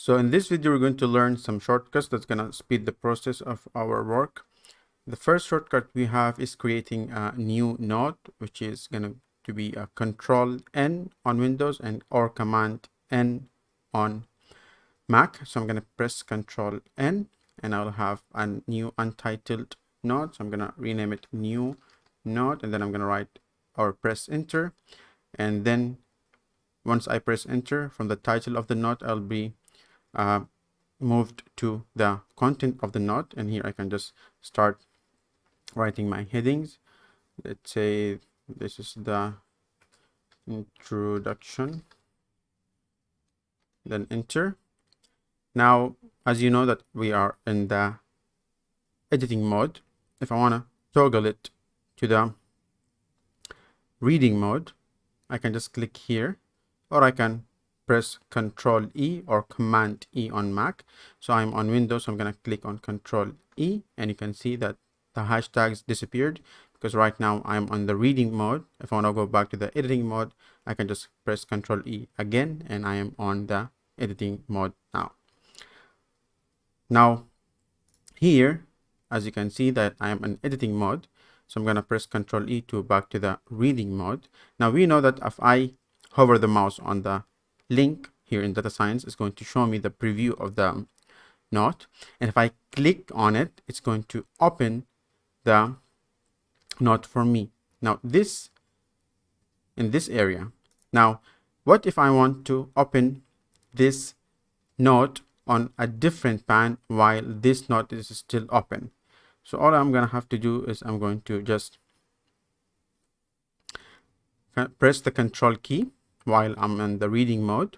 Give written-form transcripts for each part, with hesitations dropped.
So in this video, we're going to learn some shortcuts that's going to speed the process of our work. The first shortcut we have is creating a new node, which is going to be a Control N on Windows and or Command N on Mac. So I'm going to press Control N and I'll have a new untitled node. So I'm going to rename it new node, and then I'm going to write or press enter. And then once I press enter, from the title of the node, I'll be moved to the content of the node, and here I can just start writing my headings. Let's say this is the introduction, then enter. Now, as you know that we are in the editing mode, if I want to toggle it to the reading mode, I can just click here, or I can press Control E or Command E on Mac. So I'm on Windows, so I'm going to click on Control E, and you can see that the hashtags disappeared because right now I'm on the reading mode. If I want to go back to the editing mode, I can just press Control E again, and I am on the editing mode now. Now here, as you can see that I am in editing mode, so I'm going to press Control E to back to the reading mode. Now we know that if I hover the mouse on the link here in DataScience, it's going to show me the preview of the node, and if I click on it, it's going to open the node for me. Now this in this area. Now what if I want to open this node on a different pan while this node is still open? So all I'm gonna have to do is I'm going to just press the control key while I'm in the reading mode,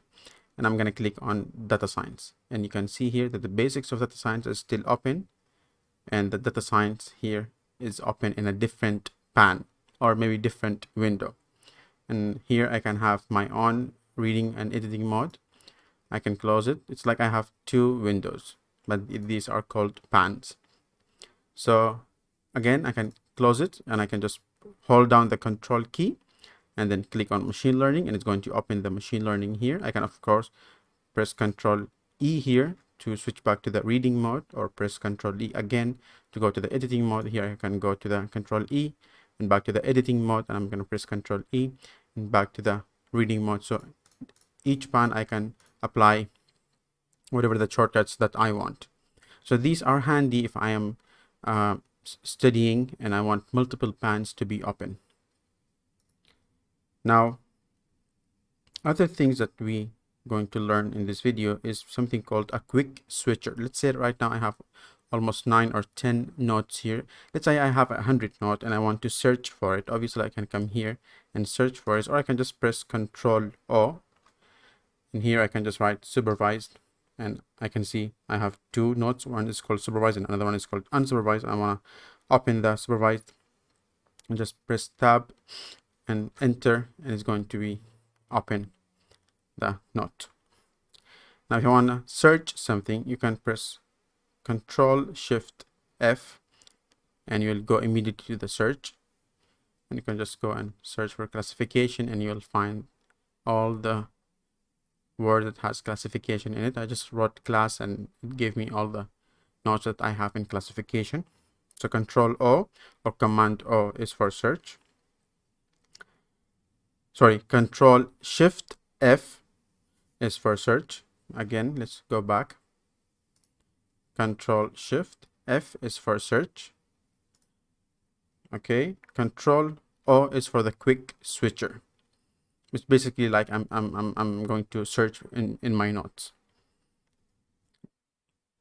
and I'm going to click on DataScience, and you can see here that the basics of DataScience is still open, and the DataScience here is open in a different pan or maybe different window. And here I can have my own reading and editing mode. I can close it. It's like I have two windows, but these are called pans. So again, I can close it, and I can just hold down the control key and then click on machine learning, and it's going to open the machine learning here. I can of course press Control E here to switch back to the reading mode, or press Control E again to go to the editing mode. Here I can go to the Control E and back to the editing mode, and I'm going to press Control E and back to the reading mode. So each pan I can apply whatever the shortcuts that I want. So these are handy if I am studying and I want multiple pans to be open. Now, other things that we going to learn in this video is something called a quick switcher. Let's say right now I have almost 9 or 10 nodes here. Let's say I have 100 nodes and I want to search for it. Obviously I can come here and search for it, or I can just press Control O, and here I can just write supervised, and I can see I have two nodes. One is called supervised and another one is called unsupervised. I want to open the supervised and just press tab and enter, and it's going to be open the node. Now if you want to search something, you can press Control Shift F, and you'll go immediately to the search, and you can just go and search for classification, and you'll find all the word that has classification in it. I just wrote class and it gave me all the nodes that I have in classification. So Control O or Command O is for search. Sorry, Control Shift F is for search. Again, let's go back. Control Shift F is for search. Okay, Control O is for the quick switcher. It's basically like I'm going to search in my notes.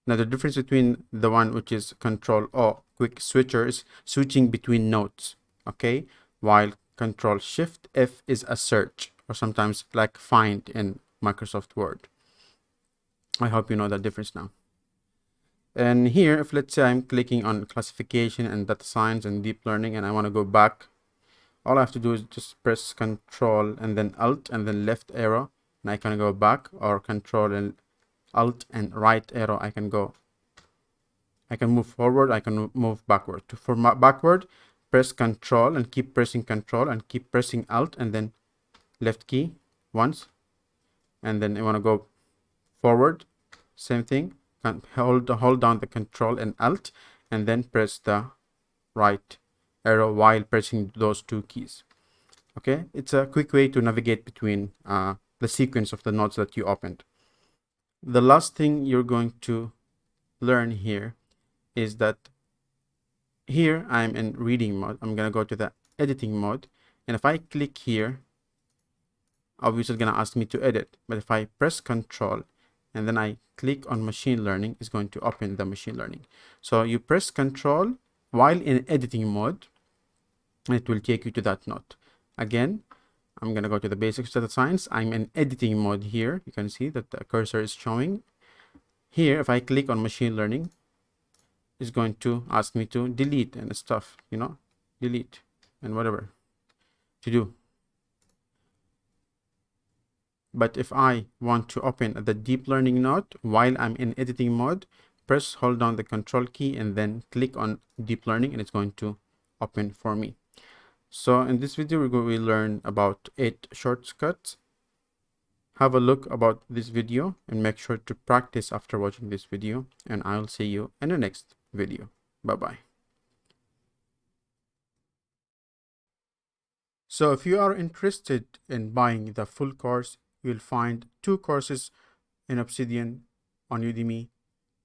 Now the difference between the one which is Control O quick switcher is switching between nodes, okay, while Control Shift F is a search, or sometimes like find in Microsoft Word. I hope you know the difference now. And here, if let's say I'm clicking on classification and data science and deep learning, and I want to go back, all I have to do is just press Control and then Alt and then left arrow, and I can go back, or Control and Alt and right arrow. I can move forward, I can move backward. For backward, press Control and keep pressing Control and keep pressing Alt and then left key once, and then I want to go forward, same thing. Hold down the Control and Alt, and then press the right arrow while pressing those two keys. Okay, it's a quick way to navigate between the sequence of the nodes that you opened. The last thing you're going to learn here is that here I'm in reading mode. I'm gonna go to the editing mode, and if I click here, obviously it's gonna ask me to edit. But if I press Control and then I click on machine learning, it's going to open the machine learning. So you press Control while in editing mode, and it will take you to that node. Again, I'm gonna go to the basics of data science. I'm in editing mode here. You can see that the cursor is showing. Here, if I click on machine learning, it's going to ask me to delete and stuff, delete and whatever to do. But if I want to open the deep learning node while I'm in editing mode, hold down the Control key and then click on deep learning, and it's going to open for me. So in this video, we're going to learn about 8 shortcuts. Have a look about this video and make sure to practice after watching this video, and I'll see you in the next video. Bye-bye. So if you are interested in buying the full course, you'll find 2 courses in Obsidian on Udemy.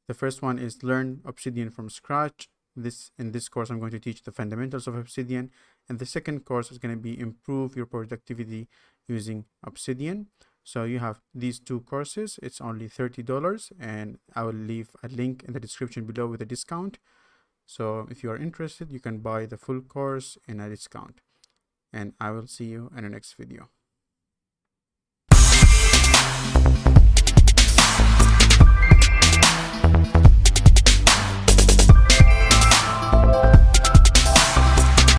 The first one is Learn Obsidian from Scratch. In this course, I'm going to teach the fundamentals of Obsidian. And the second course is going to be Improve Your Productivity Using Obsidian. So you have these 2 courses. It's only $30, and I will leave a link in the description below with a discount. So if you are interested, you can buy the full course in a discount. And I will see you in the next video.